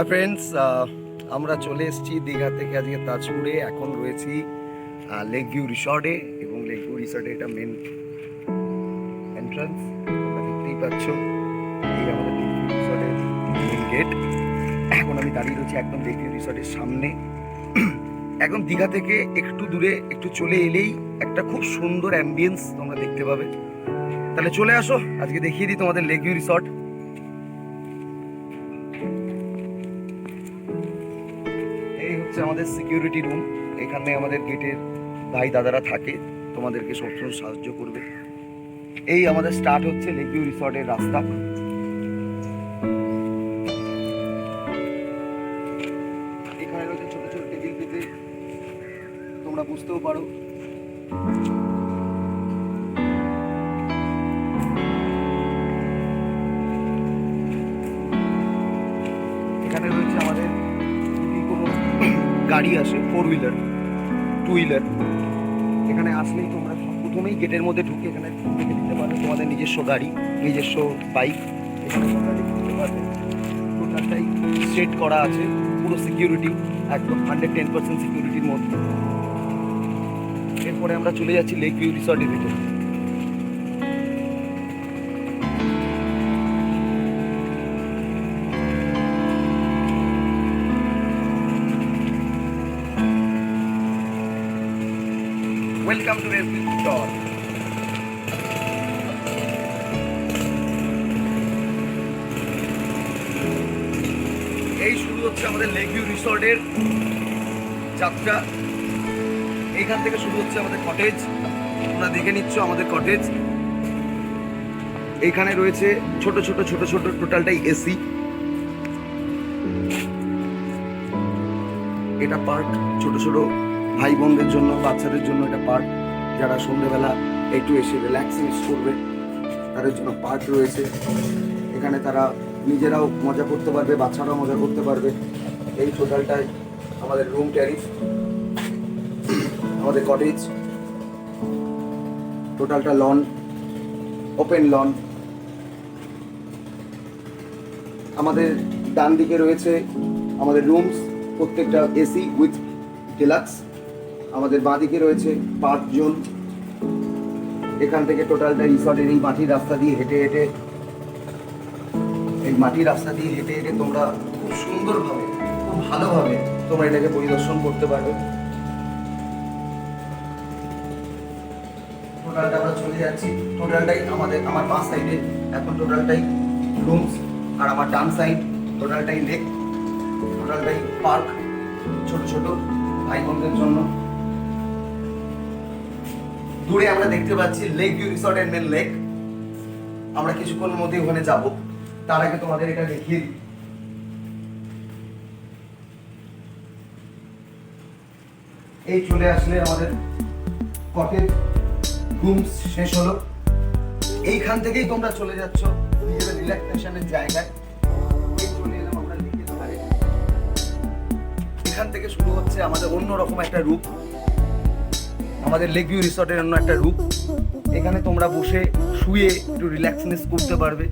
Hi friends, আমরা চলে এসেছি দীঘা থেকে আজকে তাজপুরে। এখন রয়েছি লেক ভিউ রিসর্টে, এবং লেক ভিউ রিসর্টে এটা মেন এন্ট্রান্স, তোমরা দেখতেই পাচ্ছ। এই আমাদের লেক ভিউ রিসর্টের মেন গেট। এখন আমি দাঁড়িয়ে রয়েছি একদম লেক ভিউ রিসর্টের সামনে। একদম দীঘা থেকে একটু দূরে একটু চলে এলেই একটা খুব সুন্দর অ্যাম্বিয়েন্স তোমরা দেখতে পাবে। তাহলে চলে আসো, আজকে দেখিয়ে দিই তোমাদের লেক ভিউ রিসর্ট। এই হচ্ছে আমাদের সিকিউরিটি রুম। এখানে আমাদের গেটের ভাই দাদারা থাকে, তোমাদেরকে সবসময় সাহায্য করবে। এই আমাদের স্টার্ট হচ্ছে লেক ভিউ রিসর্টের রাস্তা। এখানে রয়েছে ছোট ছোট টেবিল পেতে, তোমরা বুঝতেও পারো। এখানে রয়েছে আমাদের কোনো গাড়ি আসে, 4 হুইলার 2 হুইলার, এখানে আসলেই তোমরা প্রথমেই গেটের মধ্যে ঢুকে এখানে রেখে দিতে পারবে তোমাদের নিজস্ব গাড়ি, নিজস্ব বাইক। এখানে তোমরা রেখে দিতে পারবে। টোটালটাই সেট করা আছে, পুরো সিকিউরিটি, একদম 110% সিকিউরিটির মধ্যে। এরপরে আমরা চলে যাচ্ছি লেক ভিউ রিসর্টের ভিতরে। Welcome to lake view resort. এই শুরু হচ্ছে আমাদের লেক ভিউ রিসর্টের যাত্রা। এইখান থেকে শুরু হচ্ছে আমাদের কটেজ। তোমরা দেখে নিচ্ছ আমাদের কটেজ। এইখানে রয়েছে ছোট ছোট ছোট ছোট টোটালটাই এসি। এটা পার্ক, ছোট ছোট ভাই বোনদের জন্য, বাচ্চাদের জন্য এটা পার্ক। যারা সন্ধ্যেবেলা একটু এসে রিল্যাক্সিং করবে তাদের জন্য পার্ক রয়েছে। এখানে তারা নিজেরাও মজা করতে পারবে, বাচ্চারাও মজা করতে পারবে। এই টোটালটাই আমাদের রুম ট্যারিফ, আমাদের কটেজ। টোটালটা লন, ওপেন লন। আমাদের ডান দিকে রয়েছে আমাদের রুমস, প্রত্যেকটা এসি উইথ ডিলাক্স। আমাদের বাঁ দিকে রয়েছে পার্ক জোন। এখান থেকে টোটালটা রিসর্টের এই মাটির রাস্তা দিয়ে হেঁটে হেঁটে তোমরা খুব সুন্দরভাবে, খুব ভালোভাবে তোমরা এটাকে পরিদর্শন করতে পারবে। টোটালটা আমরা চলে যাচ্ছি। টোটালটাই আমার বাঁ সাইডে এখন টোটালটাই রুমস, আর আমার ডান সাইড টোটালটাই লেক, টোটালটাই পার্ক, ছোট ছোট ভাই বোনদের জন্য। দূরে আমরা দেখতে পাচ্ছি লেক ভিউ রিসর্টের মেন লেক। আমরা কিছুক্ষণের মধ্যে ওখানে যাব। তার আগে তোমাদের এটা দেখিয়ে দিই। এই চলে আসলে আমাদের কটেজ রুমস শেষ হলো। এইখান থেকেই তোমরা চলে যাচ্ছ নিজেদের রিল্যাক্সেশনের জায়গায়। চলে এলাম আমরা লেকের ধারে। এখান থেকে শুরু হচ্ছে আমাদের অন্যরকম একটা রূপ, আমাদের লেক ভিউ রিসর্টের অন্য একটা রূপ। এখানে তোমরা বসে শুয়ে একটু রিল্যাক্সনেস করতে পারবে।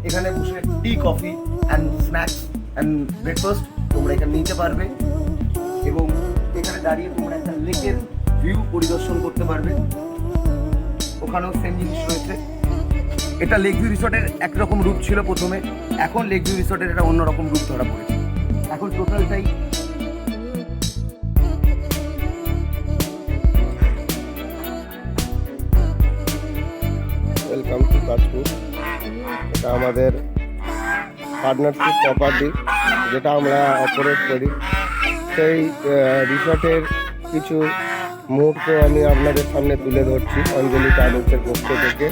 এখানে বসে tea, coffee and snacks and breakfast তোমরা এখানে নিতে পারবে, এবং এখানে দাঁড়িয়ে তোমরা একটা লেকের ভিউ পরিদর্শন করতে পারবে। ওখানেও সেম জিনিস রয়েছে। এটা লেক ভিউ রিসর্টের একরকম রূপ ছিল প্রথমে, এখন লেক ভিউ রিসর্টের একটা অন্যরকম রূপ ধরা পড়েছে। এখন টোটালটাই ওয়েলকাম টু তাজপুর। এটা আমাদের পার্টনারশিপ প্রপার্টি, যেটা আমরা অপারেট করি। সেই রিসর্টের কিছু মুহূর্ত আমি আপনাদের সামনে তুলে ধরছি অঞ্জলি ট্রাভেলসের পক্ষ থেকে।